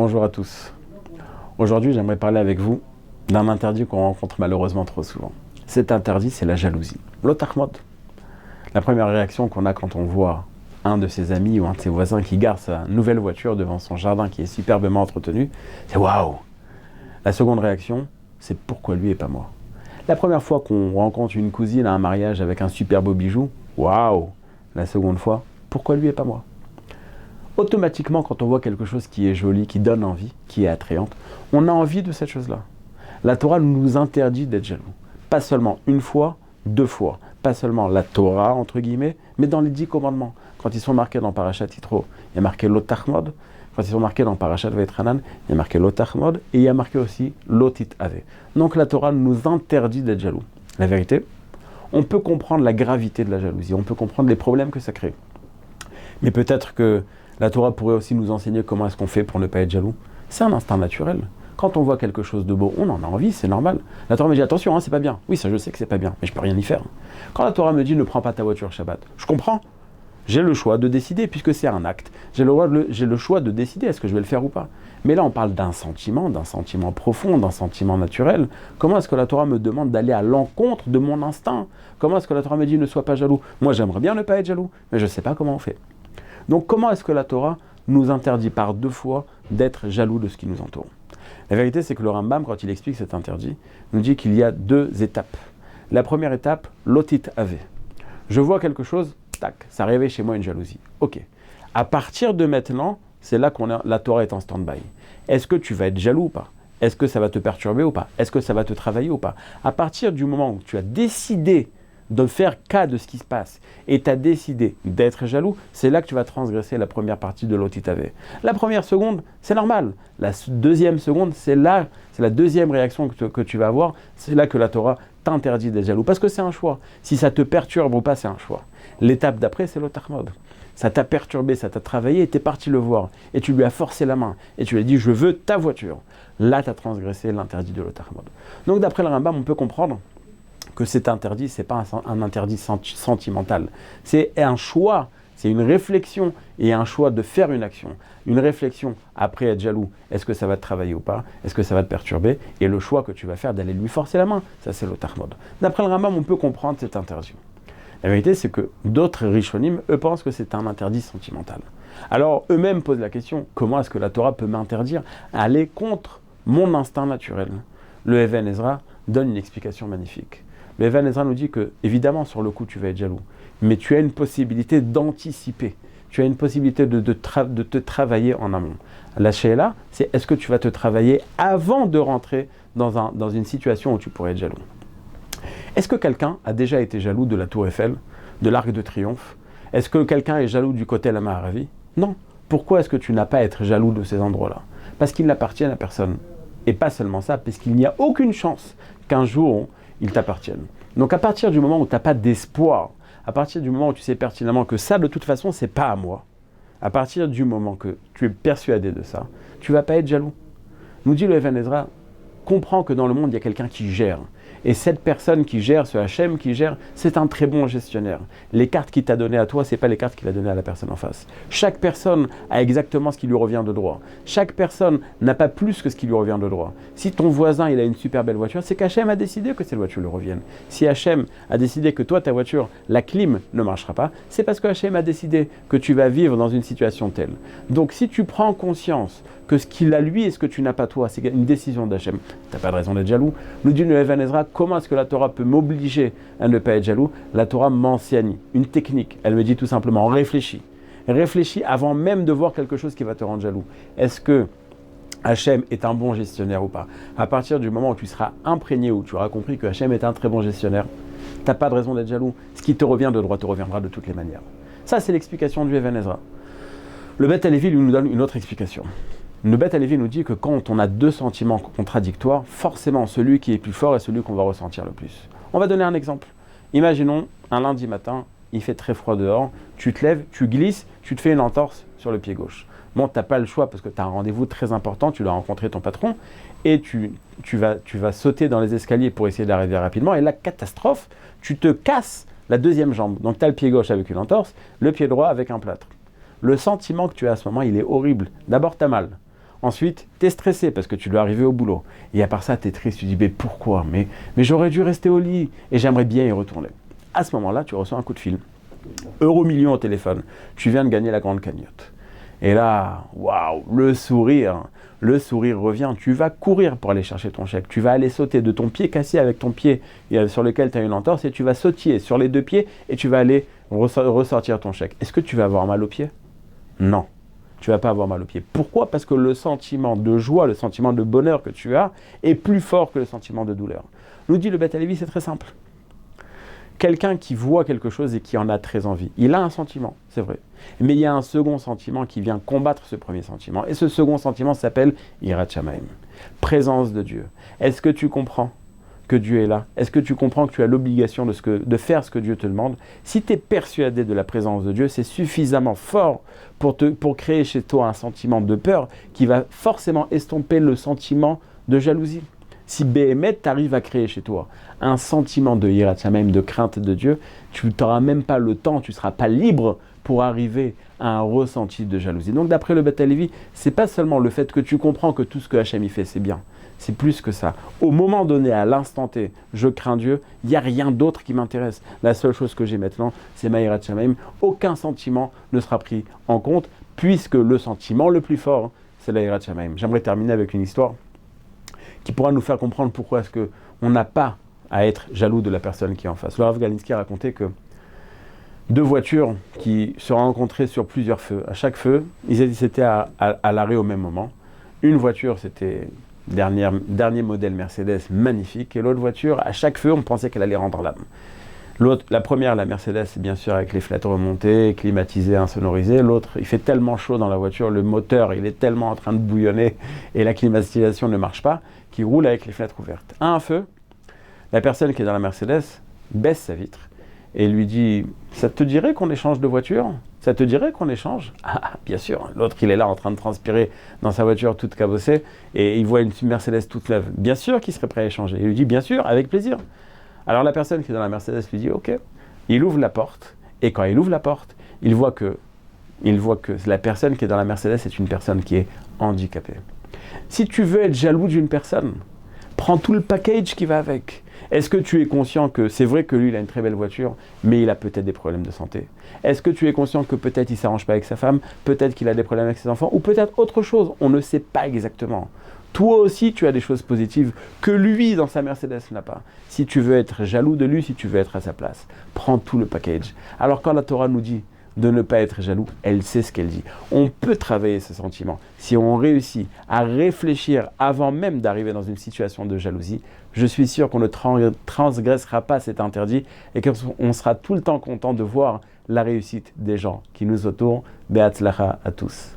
Bonjour à tous. Aujourd'hui, j'aimerais parler avec vous d'un interdit qu'on rencontre malheureusement trop souvent. Cet interdit, c'est la jalousie. L'otahmod. La première réaction qu'on a quand on voit un de ses amis ou un de ses voisins qui garde sa nouvelle voiture devant son jardin qui est superbement entretenu, c'est waouh. La seconde réaction, c'est pourquoi lui et pas moi. La première fois qu'on rencontre une cousine à un mariage avec un super beau bijou, waouh. La seconde fois, pourquoi lui et pas moi. Automatiquement, quand on voit quelque chose qui est joli, qui donne envie, qui est attrayante, on a envie de cette chose-là. La Torah nous interdit d'être jaloux. Pas seulement une fois, deux fois. Pas seulement la Torah, entre guillemets, mais dans les 10 commandements. Quand ils sont marqués dans Parashat Yitro, il y a marqué l'otahmod. Quand ils sont marqués dans Parashat Vaïtranan, il y a marqué l'otahmod. Et il y a marqué aussi l'otit ave. Donc la Torah nous interdit d'être jaloux. La vérité, on peut comprendre la gravité de la jalousie. On peut comprendre les problèmes que ça crée. Mais peut-être que la Torah pourrait aussi nous enseigner comment est-ce qu'on fait pour ne pas être jaloux. C'est un instinct naturel. Quand on voit quelque chose de beau, on en a envie, c'est normal. La Torah me dit attention, c'est pas bien. Oui, ça je sais que c'est pas bien, mais je peux rien y faire. Quand la Torah me dit ne prends pas ta voiture Shabbat, je comprends. J'ai le choix de décider puisque c'est un acte. J'ai le choix de décider est-ce que je vais le faire ou pas. Mais là on parle d'un sentiment profond, d'un sentiment naturel. Comment est-ce que la Torah me demande d'aller à l'encontre de mon instinct? Comment est-ce que la Torah me dit ne sois pas jaloux? Moi j'aimerais bien ne pas être jaloux, mais je ne sais pas comment on fait. Donc comment est-ce que la Torah nous interdit par 2 fois d'être jaloux de ce qui nous entoure? La vérité, c'est que le Rambam, quand il explique cet interdit, nous dit qu'il y a 2 étapes. La première étape, l'otit ave. Je vois quelque chose, tac, ça réveille chez moi une jalousie. Ok. À partir de maintenant, c'est là la Torah est en stand-by. Est-ce que tu vas être jaloux ou pas? Est-ce que ça va te perturber ou pas? Est-ce que ça va te travailler ou pas? À partir du moment où tu as décidé de faire cas de ce qui se passe, et tu as décidé d'être jaloux, c'est là que tu vas transgresser la première partie de l'otit ave. La première seconde, c'est normal. La deuxième seconde, c'est la deuxième réaction que tu vas avoir, c'est là que la Torah t'interdit d'être jaloux, parce que c'est un choix. Si ça te perturbe ou pas, c'est un choix. L'étape d'après, c'est l'otahmod. Ça t'a perturbé, ça t'a travaillé, et tu es parti le voir, et tu lui as forcé la main, et tu lui as dit « je veux ta voiture ». Là, tu as transgressé l'interdit de l'otahmod. Donc d'après le Rambam, on peut comprendre que cet interdit, ce n'est pas un interdit sentimental. C'est un choix, c'est une réflexion et un choix de faire une action. Une réflexion après être jaloux, est-ce que ça va te travailler ou pas? Est-ce que ça va te perturber? Et le choix que tu vas faire d'aller lui forcer la main, ça c'est l'otahmod. D'après le Rambam, on peut comprendre cet interdit. La vérité, c'est que d'autres Rishonim, eux, pensent que c'est un interdit sentimental. Alors, eux-mêmes posent la question, comment est-ce que la Torah peut m'interdire à aller contre mon instinct naturel? Le Even Ezra donne une explication magnifique. Le Even Ezra nous dit que, évidemment, sur le coup, tu vas être jaloux, mais tu as une possibilité d'anticiper. Tu as une possibilité de te travailler en amont. La Sheila, c'est est-ce que tu vas te travailler avant de rentrer dans une situation où tu pourrais être jaloux? Est-ce que quelqu'un a déjà été jaloux de la Tour Eiffel, de l'Arc de Triomphe? Est-ce que quelqu'un est jaloux du côté la Maharavi? Non. Pourquoi est-ce que tu n'as pas à être jaloux de ces endroits-là? Parce qu'ils n'appartiennent à personne. Et pas seulement ça, parce qu'il n'y a aucune chance qu'un jour, ils t'appartiennent. Donc à partir du moment où tu n'as pas d'espoir, à partir du moment où tu sais pertinemment que ça, de toute façon, c'est pas à moi, à partir du moment que tu es persuadé de ça, tu ne vas pas être jaloux. Nous dit le Even Ezra, comprends que dans le monde, il y a quelqu'un qui gère. Et cette personne qui gère, ce Hachem qui gère, c'est un très bon gestionnaire. Les cartes qu'il t'a données à toi, ce n'est pas les cartes qu'il a données à la personne en face. Chaque personne a exactement ce qui lui revient de droit. Chaque personne n'a pas plus que ce qui lui revient de droit. Si ton voisin il a une super belle voiture, c'est qu'Hachem a décidé que cette voiture lui revienne. Si Hachem a décidé que toi, ta voiture, la clim ne marchera pas, c'est parce que Hachem a décidé que tu vas vivre dans une situation telle. Donc si tu prends conscience que ce qu'il a lui et ce que tu n'as pas toi, c'est une décision d'Hachem, tu n'as pas de raison d'être jaloux. Nous dit le Even Ezra, comment est-ce que la Torah peut m'obliger à ne pas être jaloux? La Torah m'enseigne une technique. Elle me dit tout simplement, réfléchis. Réfléchis avant même de voir quelque chose qui va te rendre jaloux. Est-ce que Hachem est un bon gestionnaire ou pas? À partir du moment où tu seras imprégné, où tu auras compris que Hachem est un très bon gestionnaire, tu n'as pas de raison d'être jaloux. Ce qui te revient de droit te reviendra de toutes les manières. Ça, c'est l'explication du Even Ezra. Le Beth Halevi lui nous donne une autre explication. Le Beth Halevi nous dit que quand on a 2 sentiments contradictoires, forcément celui qui est plus fort est celui qu'on va ressentir le plus. On va donner un exemple. Imaginons un lundi matin, il fait très froid dehors, tu te lèves, tu glisses, tu te fais une entorse sur le pied gauche. Bon, tu n'as pas le choix parce que tu as un rendez-vous très important, tu dois rencontrer ton patron et tu vas sauter dans les escaliers pour essayer d'arriver rapidement et là, catastrophe, tu te casses la deuxième jambe. Donc tu as le pied gauche avec une entorse, le pied droit avec un plâtre. Le sentiment que tu as à ce moment, il est horrible. D'abord, tu as mal. Ensuite, tu es stressé parce que tu dois arriver au boulot. Et à part ça, tu es triste, tu dis, mais pourquoi mais j'aurais dû rester au lit et j'aimerais bien y retourner. À ce moment-là, tu reçois un coup de fil. Euro-million au téléphone. Tu viens de gagner la grande cagnotte. Et là, waouh, le sourire revient. Tu vas courir pour aller chercher ton chèque. Tu vas aller sauter de ton pied cassé avec ton pied sur lequel tu as une entorse et tu vas sautiller sur les deux pieds et tu vas aller ressortir ton chèque. Est-ce que tu vas avoir mal aux pieds? Non. Tu ne vas pas avoir mal aux pieds. Pourquoi? Parce que le sentiment de joie, le sentiment de bonheur que tu as est plus fort que le sentiment de douleur. Nous dit le Beth Halevi, c'est très simple. Quelqu'un qui voit quelque chose et qui en a très envie, il a un sentiment, c'est vrai. Mais il y a un second sentiment qui vient combattre ce premier sentiment. Et ce second sentiment s'appelle Yirat Shamayim, présence de Dieu. Est-ce que tu comprends que Dieu est là? Est-ce que tu comprends que tu as l'obligation de faire ce que Dieu te demande? Si tu es persuadé de la présence de Dieu, c'est suffisamment fort pour créer chez toi un sentiment de peur qui va forcément estomper le sentiment de jalousie. Si Béhémet t'arrive à créer chez toi un sentiment de Yirat Shamayim, de crainte de Dieu, tu n'auras même pas le temps, tu ne seras pas libre pour arriver à un ressenti de jalousie. Donc d'après le Beth Halevi, c'est pas seulement le fait que tu comprends que tout ce que Hachem y fait, c'est bien. C'est plus que ça. Au moment donné, à l'instant T, je crains Dieu, il n'y a rien d'autre qui m'intéresse. La seule chose que j'ai maintenant, c'est ma Yirat Shamayim. Aucun sentiment ne sera pris en compte, puisque le sentiment le plus fort, c'est la Yirat Shamayim. J'aimerais terminer avec une histoire qui pourra nous faire comprendre pourquoi est-ce qu'on n'a pas à être jaloux de la personne qui est en face. Le Rav Galinsky a raconté que deux voitures qui se rencontraient sur plusieurs feux. À chaque feu, ils étaient à l'arrêt au même moment. Une voiture, c'était dernier modèle Mercedes, magnifique. Et l'autre voiture, à chaque feu, on pensait qu'elle allait rendre l'âme. La première, la Mercedes, bien sûr, avec les fenêtres remontées, climatisées, insonorisées. L'autre, il fait tellement chaud dans la voiture, le moteur, il est tellement en train de bouillonner et la climatisation ne marche pas, qu'il roule avec les fenêtres ouvertes. À un feu, la personne qui est dans la Mercedes baisse sa vitre et lui dit « Ça te dirait qu'on échange de voiture? Ça te dirait qu'on échange ?» Ah, bien sûr. L'autre, il est là en train de transpirer dans sa voiture toute cabossée et il voit une Mercedes toute neuve. Bien sûr qu'il serait prêt à échanger. Il lui dit « Bien sûr, avec plaisir. » Alors la personne qui est dans la Mercedes lui dit « Ok ». Il ouvre la porte et quand il ouvre la porte, il voit que la personne qui est dans la Mercedes est une personne qui est handicapée. Si tu veux être jaloux d'une personne, prends tout le package qui va avec. Est-ce que tu es conscient que c'est vrai que lui, il a une très belle voiture, mais il a peut-être des problèmes de santé? Est-ce que tu es conscient que peut-être il ne s'arrange pas avec sa femme, peut-être qu'il a des problèmes avec ses enfants, ou peut-être autre chose? On ne sait pas exactement. Toi aussi, tu as des choses positives que lui, dans sa Mercedes, n'a pas. Si tu veux être jaloux de lui, si tu veux être à sa place, prends tout le package. Alors quand la Torah nous dit de ne pas être jaloux, elle sait ce qu'elle dit. On peut travailler ce sentiment. Si on réussit à réfléchir avant même d'arriver dans une situation de jalousie, je suis sûr qu'on ne transgressera pas cet interdit et qu'on sera tout le temps content de voir la réussite des gens qui nous entourent. Be'atzlacha à tous.